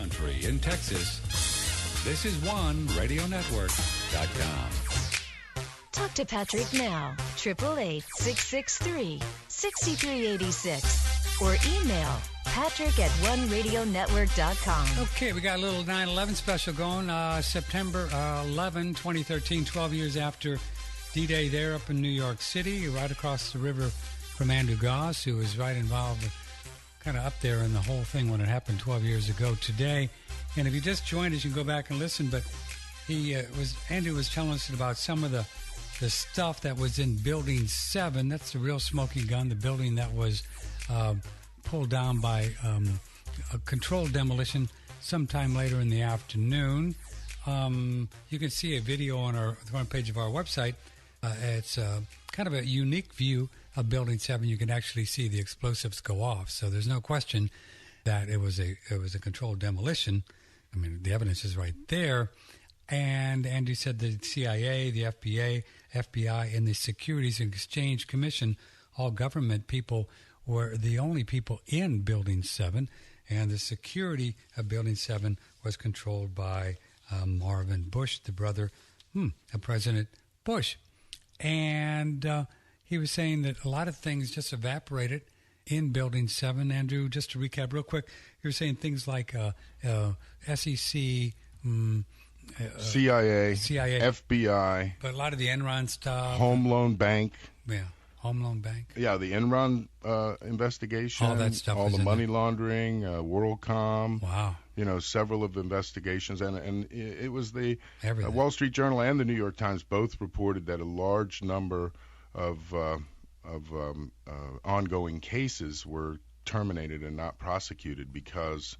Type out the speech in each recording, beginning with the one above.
country in Texas. This is OneRadioNetwork.com. Talk to Patrick now, 888-663-6386, or email patrick@oneradionetwork.com. Okay, we got a little 9/11 special going. September 11, 2013, 12 years after D-Day there up in New York City, right across the river from Andrew Gause, who was right involved with, kind of up there in the whole thing when it happened 12 years ago today. And if you just joined us, you can go back and listen, but Andrew was telling us about some of the stuff that was in Building 7. That's the real smoking gun, the building that was pulled down by a controlled demolition sometime later in the afternoon. You can see a video on the front page of our website. It's kind of a unique view of Building 7. You can actually see the explosives go off. So there's no question that it was a controlled demolition. I mean, the evidence is right there. And Andrew said the CIA, the FBI, and the Securities and Exchange Commission, all government people, were the only people in Building 7. And the security of Building 7 was controlled by Marvin Bush, the brother of President Bush. And he was saying that a lot of things just evaporated in Building 7. Andrew, just to recap real quick, you were saying things like SEC... CIA, FBI, but a lot of the Enron stuff, Home Loan Bank, the Enron investigation, all that stuff, all the money laundering, WorldCom, wow, several of the investigations, and it was the Everything. Wall Street Journal and the New York Times both reported that a large number of ongoing cases were terminated and not prosecuted because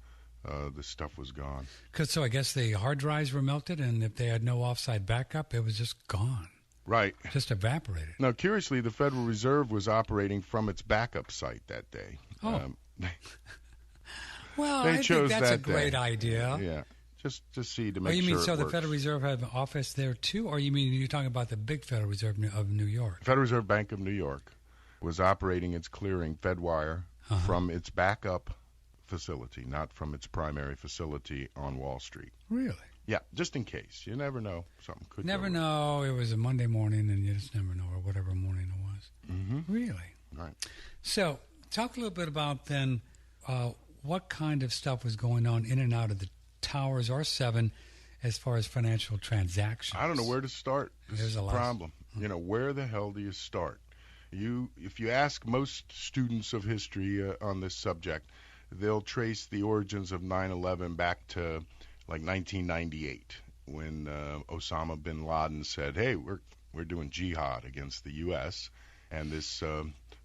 the stuff was gone. So I guess the hard drives were melted, and if they had no offsite backup, it was just gone. Right. Just evaporated. Now, curiously, the Federal Reserve was operating from its backup site that day. Oh. Well, they I chose think that's that a great day. idea. Yeah. Just to see, to make you mean sure so it the works. Federal Reserve have an office there, too? Or you mean you're talking about the big Federal Reserve of New York? Federal Reserve Bank of New York was operating its clearing, Fedwire, from its backup facility, not from its primary facility on Wall Street. Really? Yeah, just in case. You never know. Something could Never go know. It was a Monday morning, and you just never know, or whatever morning it was. Mm-hmm. Really? Right. So, talk a little bit about then what kind of stuff was going on in and out of the towers or 7 as far as financial transactions. I don't know where to start. There's This is a the lot. problem. Where the hell do you start? If you ask most students of history on this subject, they'll trace the origins of 9/11 back to like 1998, when Osama bin Laden said, "Hey, we're doing jihad against the U.S." And this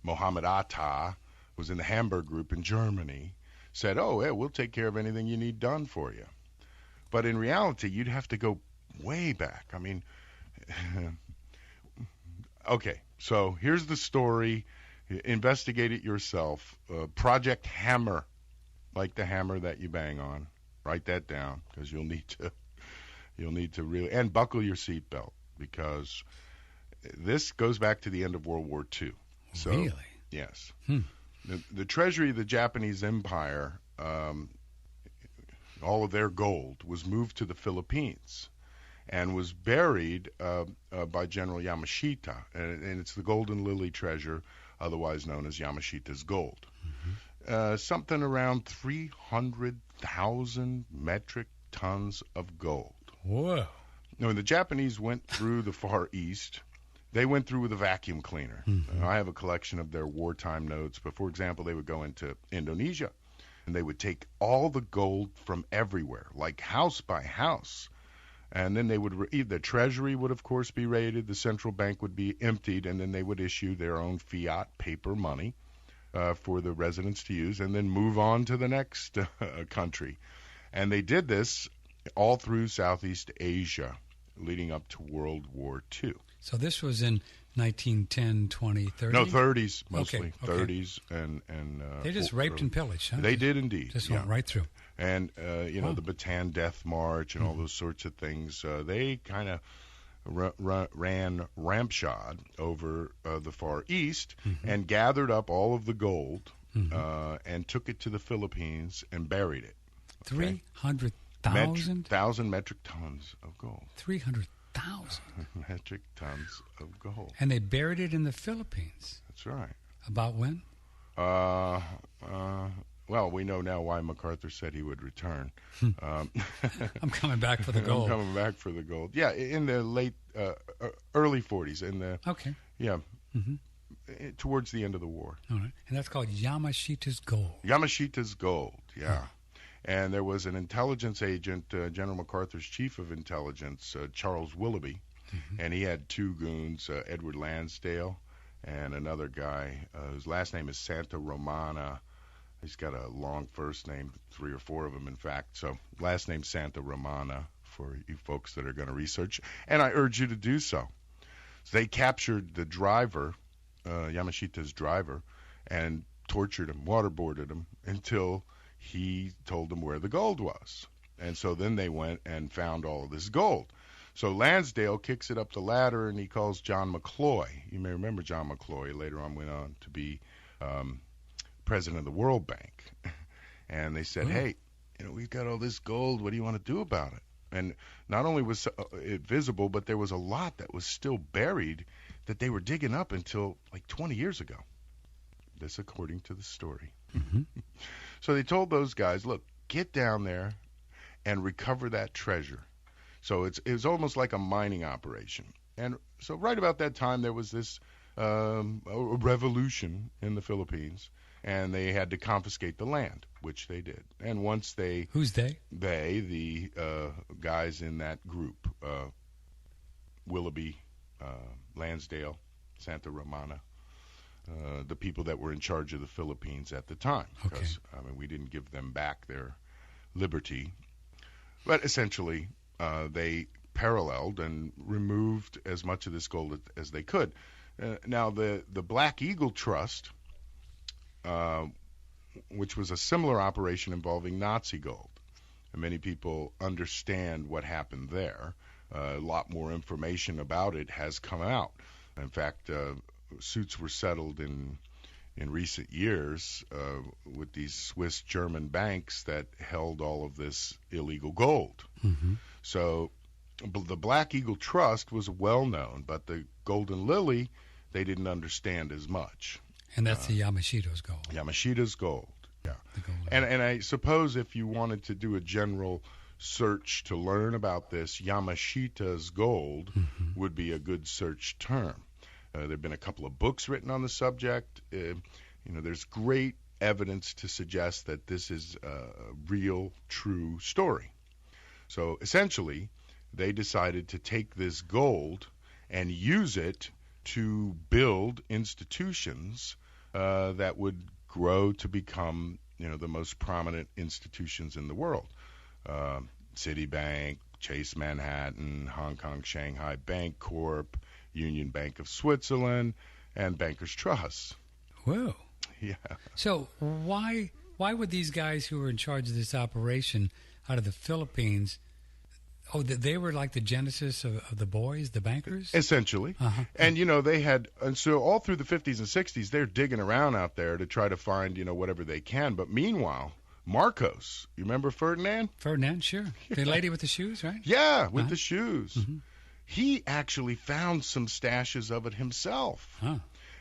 Mohammed Atta was in the Hamburg group in Germany, said, "Oh, yeah, we'll take care of anything you need done for you." But in reality, you'd have to go way back. I mean, okay, so here's the story. Investigate it yourself. Project Hammer, like the hammer that you bang on. Write that down, because you'll need to really, and buckle your seatbelt, because this goes back to the end of World War II. So, really? Yes. The treasury of the Japanese Empire, all of their gold was moved to the Philippines and was buried by General Yamashita, and it's the Golden Lily treasure, otherwise known as Yamashita's gold. Something around 300,000 metric tons of gold. Whoa. Now, when the Japanese went through the Far East, they went through with a vacuum cleaner. I have a collection of their wartime notes, but for example, they would go into Indonesia, and they would take all the gold from everywhere, like house by house. And then they would, the treasury would, of course, be raided, the central bank would be emptied, and then they would issue their own fiat paper money for the residents to use, and then move on to the next country. And they did this all through Southeast Asia, leading up to World War II. So this was in 1910, 20, 30? No, 30s, mostly. Okay. 30s. and They just raped and pillaged, huh? They did indeed. Just went right through. And, the Bataan Death March and all those sorts of things, they kind of ran rampshod over the Far East and gathered up all of the gold and took it to the Philippines and buried it. 300,000 metric tons of gold. 300,000 metric tons of gold. And they buried it in the Philippines. That's right. About when? Well, we know now why MacArthur said he would return. I'm coming back for the gold. I'm coming back for the gold. Yeah, in the early 40s. Okay. Yeah. Towards the end of the war. All right. And that's called Yamashita's gold. Yamashita's gold, yeah. And there was an intelligence agent, General MacArthur's chief of intelligence, Charles Willoughby, and he had two goons, Edward Lansdale and another guy whose last name is Santa Romana. He's got a long first name, 3 or 4 of them, in fact. So last name Santa Romana for you folks that are going to research. And I urge you to do so. So they captured the driver, Yamashita's driver, and tortured him, waterboarded him, until he told them where the gold was. And so then they went and found all of this gold. So Lansdale kicks it up the ladder, and he calls John McCloy. You may remember John McCloy. Later on went on to be president of the World Bank. And they said, hey, we've got all this gold. What do you want to do about it? And not only was it visible, but there was a lot that was still buried that they were digging up until like 20 years ago. This according to the story. So they told those guys, look, get down there and recover that treasure. So it was almost like a mining operation. And so right about that time, there was this a revolution in the Philippines, and they had to confiscate the land, which they did. And once they... Who's they? They, the guys in that group, Willoughby, Lansdale, Santa Romana, the people that were in charge of the Philippines at the time. Because, we didn't give them back their liberty. But essentially, they paralleled and removed as much of this gold as they could. Now, the Black Eagle Trust, which was a similar operation involving Nazi gold, and many people understand what happened there. A lot more information about it has come out. In fact, suits were settled in recent years with these Swiss German banks that held all of this illegal gold. So the Black Eagle Trust was well known, but the Golden Lily, they didn't understand as much. And that's the Yamashita's gold. Yamashita's gold, yeah. And I suppose if you wanted to do a general search to learn about this, Yamashita's gold would be a good search term. There have been a couple of books written on the subject. There's great evidence to suggest that this is a real, true story. So essentially, they decided to take this gold and use it to build institutions that would grow to become, the most prominent institutions in the world. Citibank, Chase Manhattan, Hong Kong Shanghai Bank Corp., Union Bank of Switzerland, and Bankers Trust. Whoa. Yeah. So why would these guys who were in charge of this operation out of the Philippines, they were like the genesis of the boys, the bankers? Essentially. And, they had, and so all through the 50s and 60s, they're digging around out there to try to find, whatever they can. But meanwhile, Marcos, you remember Ferdinand? Ferdinand, sure. The lady with the shoes, right? Yeah, with the shoes. He actually found some stashes of it himself.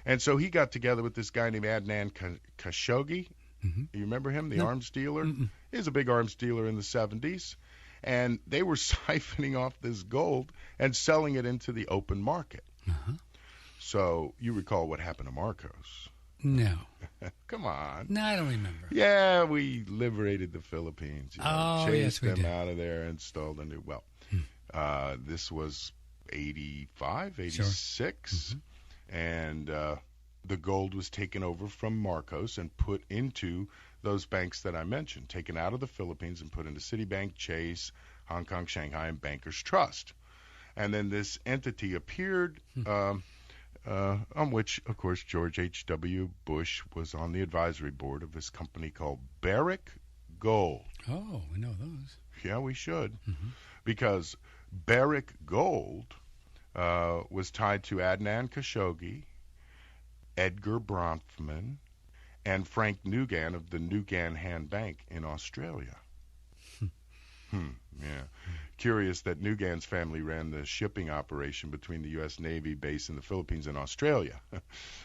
And so he got together with this guy named Adnan Khashoggi. You remember him, the arms dealer? He was a big arms dealer in the 70s. And they were siphoning off this gold and selling it into the open market. So you recall what happened to Marcos? No. Come on. No, I don't remember. Yeah, we liberated the Philippines. yes, Chased we them did. out of there, installed a new... Well, this was 85, 86, and the gold was taken over from Marcos and put into those banks that I mentioned, taken out of the Philippines and put into Citibank, Chase, Hong Kong, Shanghai, and Bankers Trust. And then this entity appeared, on which, of course, George H.W. Bush was on the advisory board of this company called Barrick Gold. Oh, we know those. Yeah, we should. Because Barrick Gold was tied to Adnan Khashoggi, Edgar Bronfman, and Frank Nugan of the Nugan Hand Bank in Australia. Yeah. Curious that Nugent's family ran the shipping operation between the U.S. Navy base in the Philippines and Australia.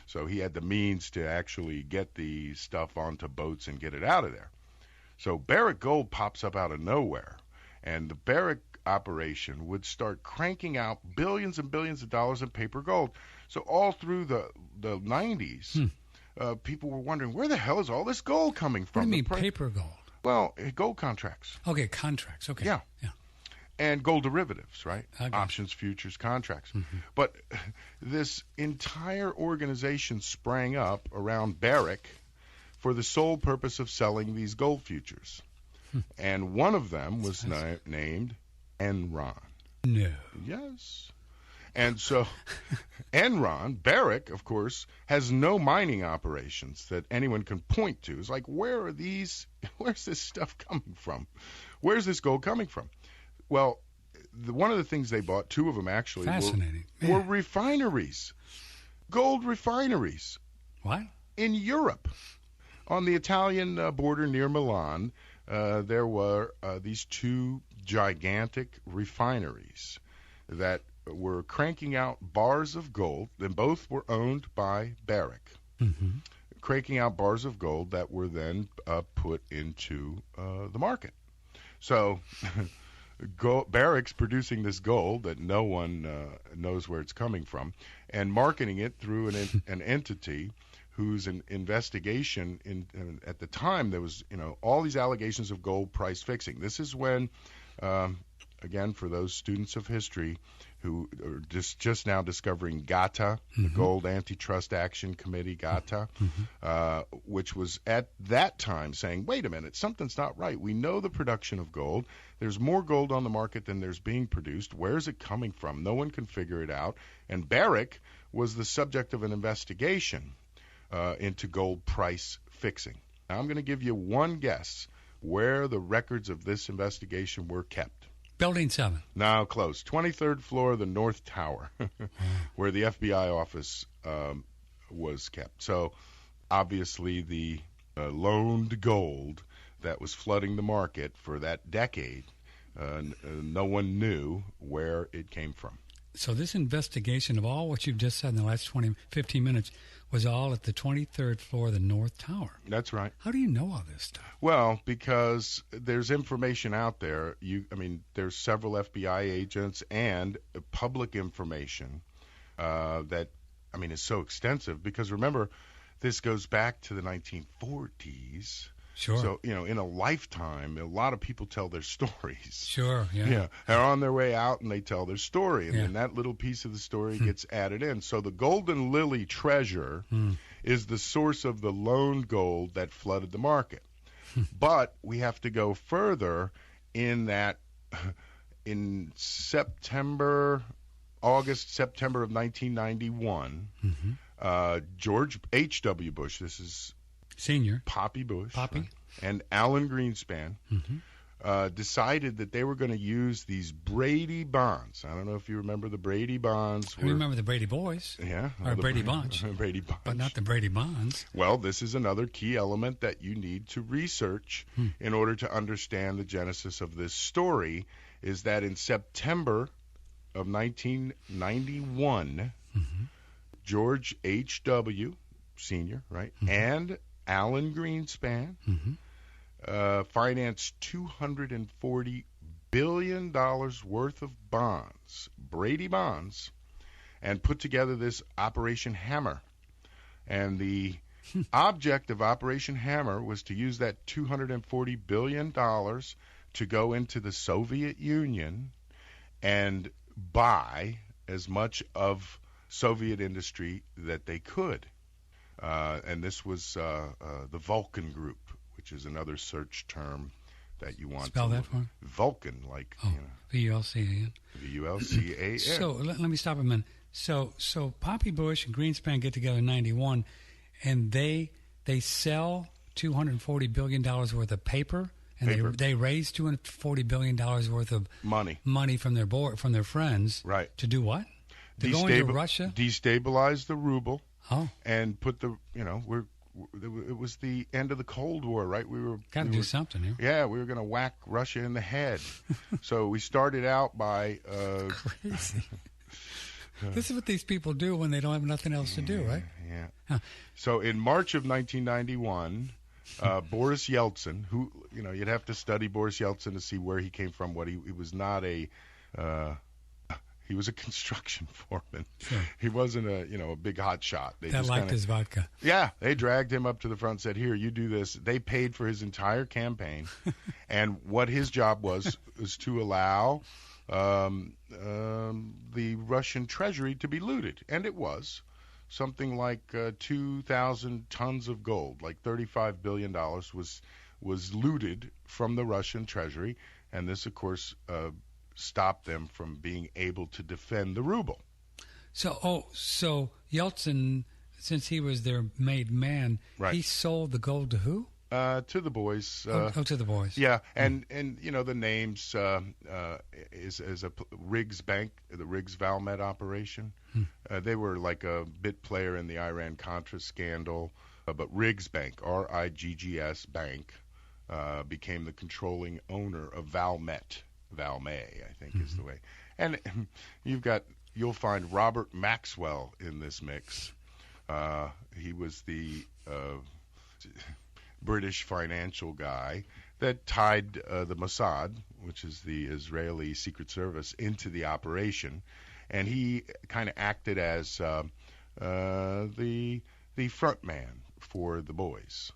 So he had the means to actually get the stuff onto boats and get it out of there. So Barrick Gold pops up out of nowhere, and the Barrick operation would start cranking out billions and billions of dollars in paper gold. So all through the 90s, people were wondering, where the hell is all this gold coming from? What do you mean paper gold? Well, gold contracts. Okay, contracts. Okay. Yeah. Yeah. And gold derivatives, right? Okay. Options, futures, contracts. But this entire organization sprang up around Barrick for the sole purpose of selling these gold futures. And one of them was named Enron. No. Yes. And so Enron, Barrick, of course, has no mining operations that anyone can point to. It's like, where's this stuff coming from? Where's this gold coming from? Well, one of the things they bought, two of them actually, were refineries, gold refineries. What? In Europe. On the Italian border near Milan, there were these two gigantic refineries that were cranking out bars of gold, and both were owned by Barrick, cranking out bars of gold that were then put into the market. So Barrick's producing this gold that no one knows where it's coming from, and marketing it through an entity whose investigation at the time there was all these allegations of gold price fixing. This is when, again, for those students of history who are just now discovering GATA, the Gold Antitrust Action Committee, GATA, which was at that time saying, wait a minute, something's not right. We know the production of gold. There's more gold on the market than there's being produced. Where is it coming from? No one can figure it out. And Barrick was the subject of an investigation into gold price fixing. Now, I'm going to give you one guess where the records of this investigation were kept. Building 7. Now close. 23rd floor of the North Tower, where the FBI office was kept. So obviously the loaned gold that was flooding the market for that decade, no one knew where it came from. So this investigation of all what you've just said in the last 15 minutes was all at the 23rd floor of the North Tower. That's right. How do you know all this stuff? Well, because there's information out there. There's several FBI agents and public information that is so extensive. Because remember, this goes back to the 1940s. Sure. So, in a lifetime, a lot of people tell their stories. Sure, yeah. They're on their way out and they tell their story. And then that little piece of the story gets added in. So the Golden Lily treasure is the source of the loaned gold that flooded the market. But we have to go further in that in September of 1991, George H.W. Bush, this is Senior. Poppy Bush. Poppy. Right? And Alan Greenspan decided that they were going to use these Brady bonds. I don't know if you remember the Brady bonds. I remember the Brady Boys. Yeah. Or Brady Bunch. Brady Bunch. But not the Brady Bonds. Well, this is another key element that you need to research in order to understand the genesis of this story, is that in September of 1991, George H.W. Senior, right, and Alan Greenspan financed $240 billion worth of bonds, Brady bonds, and put together this Operation Hammer. And the object of Operation Hammer was to use that $240 billion to go into the Soviet Union and buy as much of Soviet industry that they could. And this was the Vulcan Group, which is another search term that you want Spell to that for me. Vulcan, like V-U-L-C-A-N. V-U-L-C-A-N. So let me stop a minute. So Poppy Bush and Greenspan get together in 91, and they sell $240 billion worth of paper, and they raise $240 billion worth of money from their friends. Right. To do what? To go into Russia? Destabilize the ruble. Oh. And put we're it was the end of the Cold War, right? Got to do something here. Yeah, we were going to whack Russia in the head. So we started out by Crazy. This is what these people do when they don't have nothing else to do, right? Yeah. Huh. So in March of 1991, Boris Yeltsin, who, you'd have to study Boris Yeltsin to see where he came from. He was not a he was a construction foreman. Sure. He wasn't a big hot shot. They That just liked his vodka. Yeah, they dragged him up to the front and said, "Here, you do this." They paid for his entire campaign, and what his job was to allow the Russian treasury to be looted, and it was something like 2,000 tons of gold, like $35 billion was looted from the Russian treasury, and this, of course, stopped them from being able to defend the ruble. So Yeltsin, since he was their made man, Right. he sold the gold to who? To the boys. To the boys. Yeah, and the names is a Riggs Bank, the Riggs Valmet operation. They were like a bit player in the Iran-Contra scandal, but Riggs Bank, R-I-G-G-S Bank, became the controlling owner of Valmet. Valmet, I think, is the way. And you'll find Robert Maxwell in this mix. He was the British financial guy that tied the Mossad, which is the Israeli Secret Service, into the operation, and he kind of acted as the front man for the boys.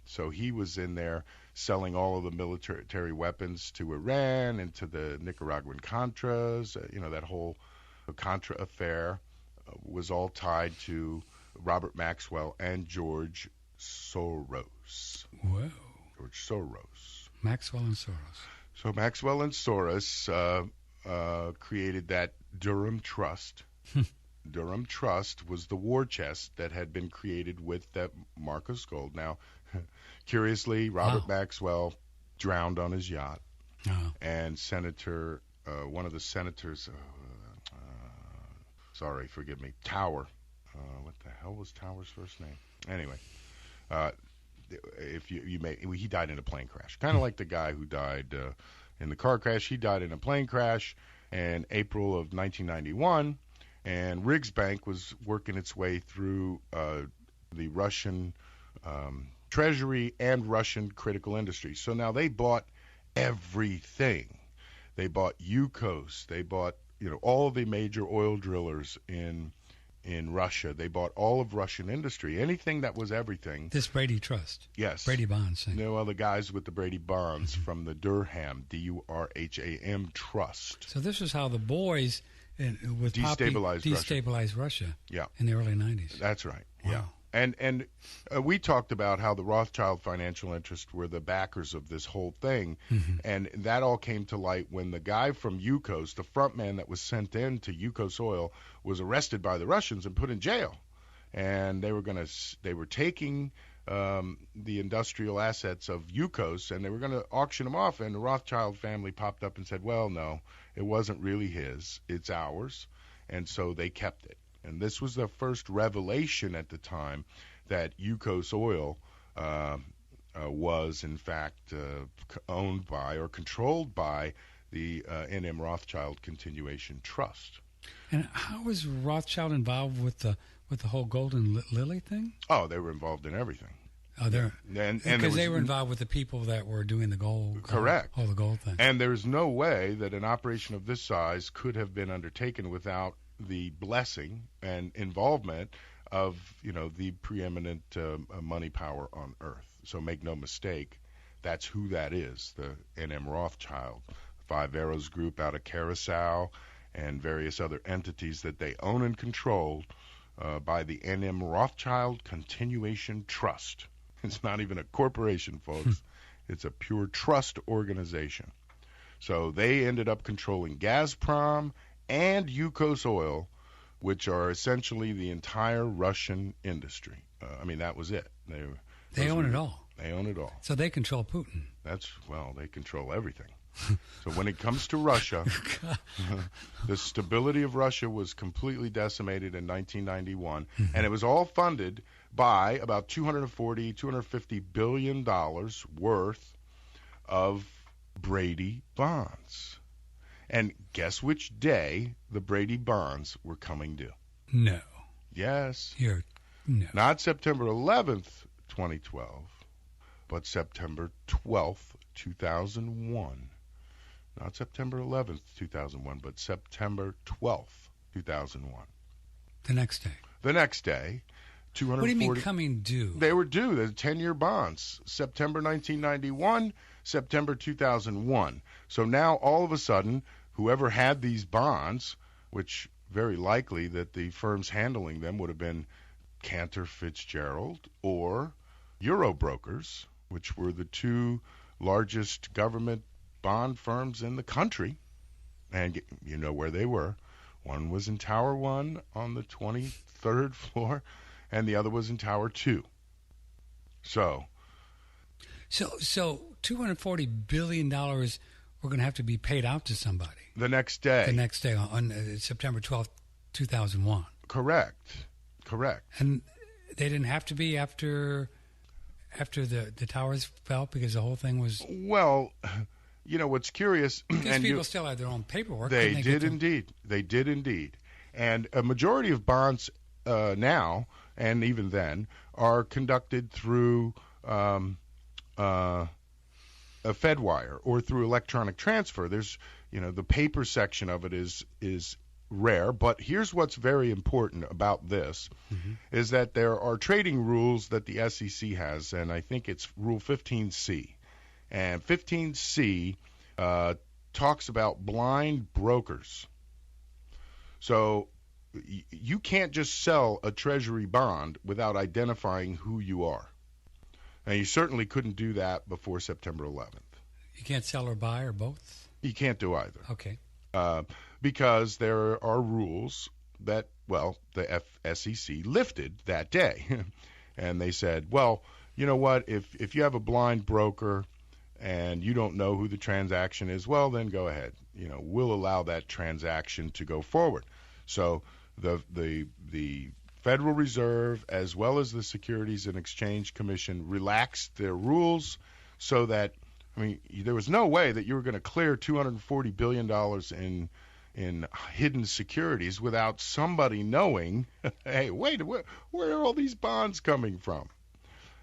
So he was in there selling all of the military weapons to Iran and to the Nicaraguan Contras. That whole Contra affair was all tied to Robert Maxwell and George Soros. Whoa. George Soros. Maxwell and Soros. So Maxwell and Soros created that Durham Trust. Durham Trust was the war chest that had been created with that Marcos gold. Now, curiously, Robert Maxwell drowned on his yacht, and one of the senators, sorry, forgive me, Tower. What the hell was Tower's first name? Anyway, if you may, he died in a plane crash, kind of like the guy who died in the car crash. He died in a plane crash in April of 1991. And Riggs Bank was working its way through the Russian treasury and Russian critical industries. So now they bought everything. They bought Yukos. They bought all the major oil drillers in Russia. They bought all of Russian industry, anything that was everything. This Brady Trust. Yes. Brady Bonds thing. The guys with the Brady Bonds from the Durham, Durham Trust. So this is how the boys with destabilized Russia. Yeah. In the early 90s. That's right. Wow. Yeah. And we talked about how the Rothschild financial interests were the backers of this whole thing, and that all came to light when the guy from Yukos, the front man that was sent in to Yukos Oil, was arrested by the Russians and put in jail. And they were taking the industrial assets of Yukos, and they were going to auction them off. And the Rothschild family popped up and said, "Well, no, it wasn't really his; it's ours." And so they kept it. And this was the first revelation at the time that Yukos Oil was, in fact, owned by or controlled by the N.M. Rothschild Continuation Trust. And how was Rothschild involved with the whole Golden Lily thing? Oh, they were involved in everything. Oh, because they were was involved with the people that were doing the gold. Correct. All the gold thing. And there's no way that an operation of this size could have been undertaken without the blessing and involvement of the preeminent money power on earth. So make no mistake, that's who that is, the N.M. Rothschild, Five Arrows Group out of Curacao, and various other entities that they own and control by the N.M. Rothschild Continuation Trust. It's not even a corporation, folks. It's a pure trust organization. So they ended up controlling Gazprom and Yukos Oil, which are essentially the entire Russian industry. That was it. They own it all. They own it all. So they control Putin. They control everything. So when it comes to Russia, the stability of Russia was completely decimated in 1991, and it was all funded buy about $250 billion worth of Brady bonds. And guess which day the Brady bonds were coming due? No. Yes. No. Not September 11th, 2012, but September 12th, 2001. Not September 11th, 2001, but September 12th, 2001. The next day. The next day, 240. What do you mean coming due? They were due. The 10-year bonds, September 1991, September 2001. So now all of a sudden, whoever had these bonds, which very likely that the firms handling them would have been Cantor Fitzgerald or Euro Brokers, which were the two largest government bond firms in the country, and you know where they were. One was in Tower 1 on the 23rd floor, and the other was in Tower 2. So $240 billion were going to have to be paid out to somebody. The next day. The next day on September 12th, 2001. Correct. And they didn't have to be after the towers fell because the whole thing was... Well, you know, what's curious... Because and people still had their own paperwork. They did indeed. They did indeed. And a majority of bonds now, and even then, are conducted through a FedWire or through electronic transfer. There's, you know, the paper section of it is rare, but here's what's very important about this is that there are trading rules that the SEC has, and I think it's Rule 15C. And 15C talks about blind brokers. So you can't just sell a treasury bond without identifying who you are. And you certainly couldn't do that before September 11th. You can't sell or buy or both? You can't do either. Okay. Because there are rules that, well, the SEC lifted that day. And they said, well, you know what, if you have a blind broker and you don't know who the transaction is, well, then go ahead. You know, we'll allow that transaction to go forward. So the Federal Reserve, as well as the Securities and Exchange Commission, relaxed their rules so that, I mean, there was no way that you were going to clear $240 billion in hidden securities without somebody knowing, hey, wait, where are all these bonds coming from?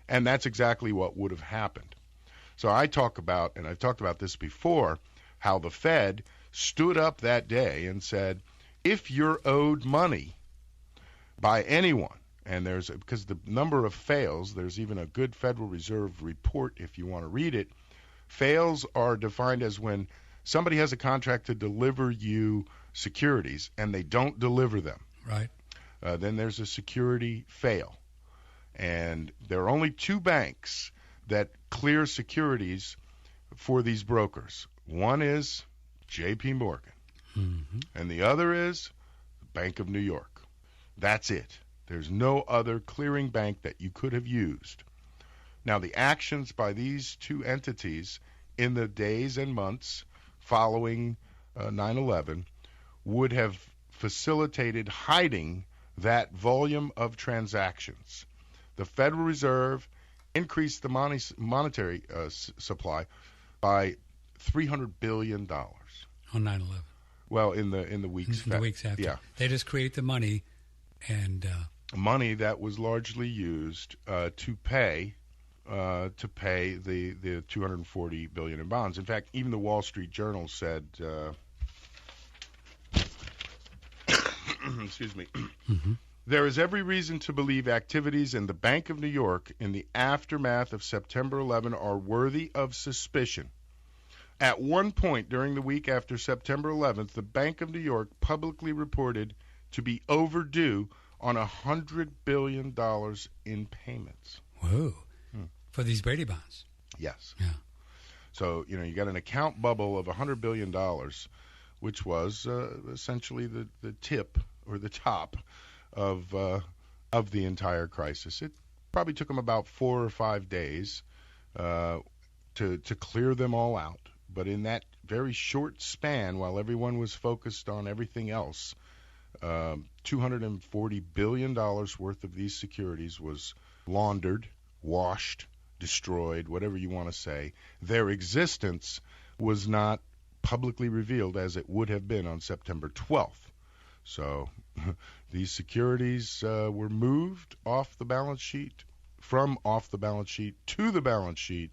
And that's exactly what would have happened. So I talk about, and I've talked about this before, how the Fed stood up that day and said, if you're owed money by anyone, and because the number of fails, there's even a good Federal Reserve report if you want to read it. Fails are defined as when somebody has a contract to deliver you securities and they don't deliver them. Right. Then there's a security fail. And there are only two banks that clear securities for these brokers. One is J.P. Morgan, and the other is Bank of New York. That's it. There's no other clearing bank that you could have used. Now, the actions by these two entities in the days and months following 9/11 would have facilitated hiding that volume of transactions. The Federal Reserve increased the monetary supply by $300 billion on 9/11. Well, in the weeks the weeks after. Yeah, they just create the money, and money that was largely used to pay the $240 billion in bonds. In fact, even the Wall Street Journal said, excuse me, there is every reason to believe activities in the Bank of New York in the aftermath of September 11 are worthy of suspicion. At one point during the week after September 11th, the Bank of New York publicly reported to be overdue on $100 billion in payments. Whoa. For these Brady bonds. Yes. Yeah. So, you know, you got an account bubble of $100 billion, which was essentially the tip or the top of the entire crisis. It probably took them about 4 or 5 days to clear them all out. But in that very short span, while everyone was focused on everything else, $240 billion worth of these securities was laundered, washed, destroyed, whatever you want to say. Their existence was not publicly revealed as it would have been on September 12th. So these securities were moved off the balance sheet, from off the balance sheet to the balance sheet,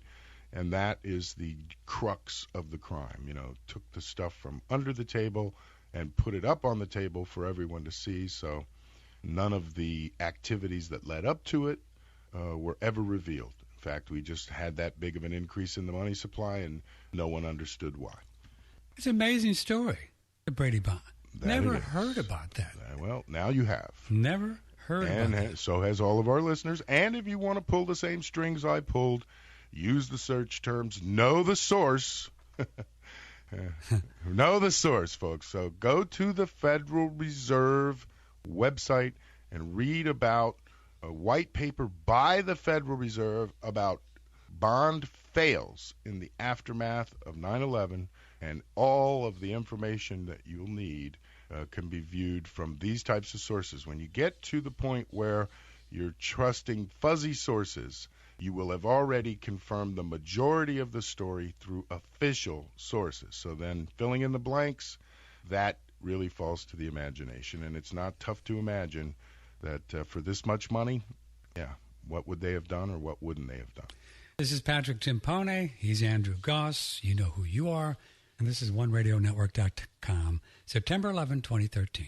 and that is the crux of the crime. Took the stuff from under the table and put it up on the table for everyone to see, so none of the activities that led up to it were ever revealed. In fact, we just had that big of an increase in the money supply, and no one understood why. It's an amazing story, the Brady bond. That Never is. heard about that. Well, now you have. Never heard about that. And so has all of our listeners. And if you want to pull the same strings I pulled, use the search terms, know the source. Know the source, folks. So go to the Federal Reserve website and read about a white paper by the Federal Reserve about bond fails in the aftermath of 9/11, and all of the information that you'll need can be viewed from these types of sources. When you get to the point where you're trusting fuzzy sources, you will have already confirmed the majority of the story through official sources. So then filling in the blanks, that really falls to the imagination, and it's not tough to imagine that for this much money, what would they have done or what wouldn't they have done? This is Patrick Timpone. He's Andrew Gause. You know who you are. And this is OneRadioNetwork.com, September 11, 2013.